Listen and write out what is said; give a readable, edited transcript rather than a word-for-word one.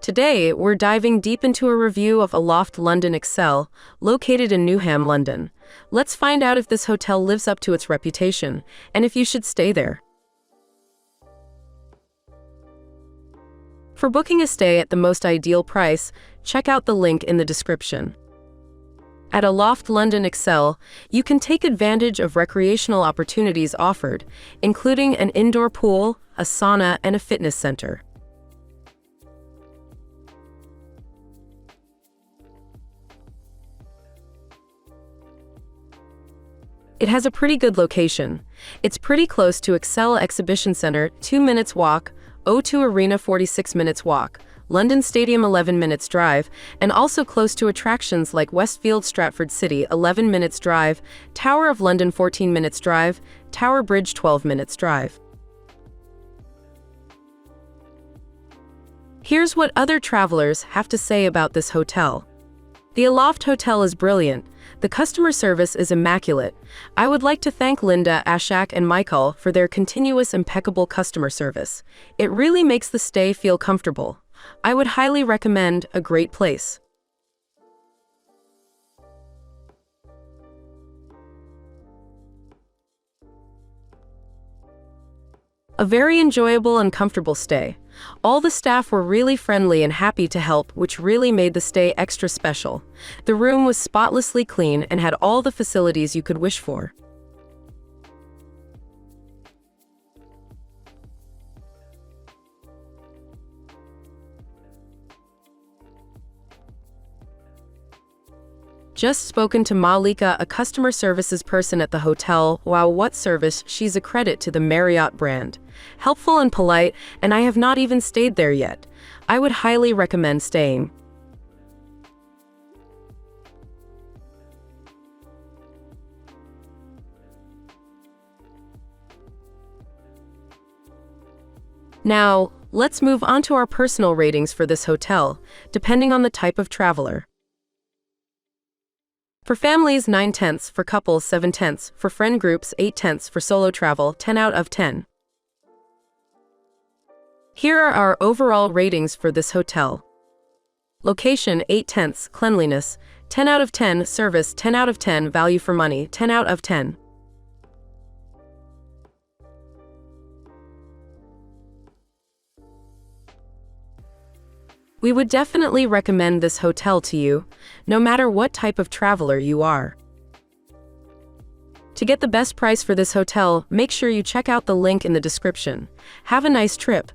Today, we're diving deep into a review of Aloft London Excel, located in Newham, London. Let's find out if this hotel lives up to its reputation, and if you should stay there. For booking a stay at the most ideal price, check out the link in the description. At Aloft London Excel, you can take advantage of recreational opportunities offered, including an indoor pool, a sauna, and a fitness center. It has a pretty good location. It's pretty close to Excel Exhibition Center, 2 minutes walk, O2 Arena 46 minutes walk, London Stadium 11 minutes drive, and also close to attractions like Westfield Stratford City 11 minutes drive, Tower of London 14 minutes drive, Tower Bridge 12 minutes drive. Here's what other travelers have to say about this hotel. The Aloft Hotel is brilliant. The customer service is immaculate. I would like to thank Linda, Ashak, and Michael for their continuous impeccable customer service. It really makes the stay feel comfortable. I would highly recommend a great place. A very enjoyable and comfortable stay. All the staff were really friendly and happy to help, which really made the stay extra special. The room was spotlessly clean and had all the facilities you could wish for. Just spoken to Malika, a customer services person at the hotel. Wow, what service! She's a credit to the Marriott brand. Helpful and polite, and I have not even stayed there yet. I would highly recommend staying. Now, let's move on to our personal ratings for this hotel, depending on the type of traveler. For families, 9/10, for couples, 7/10, for friend groups, 8/10, for solo travel, 10 out of 10. Here are our overall ratings for this hotel. Location, 8/10, cleanliness, 10 out of 10, service, 10 out of 10, value for money, 10 out of 10. We would definitely recommend this hotel to you, no matter what type of traveler you are. To get the best price for this hotel, make sure you check out the link in the description. Have a nice trip.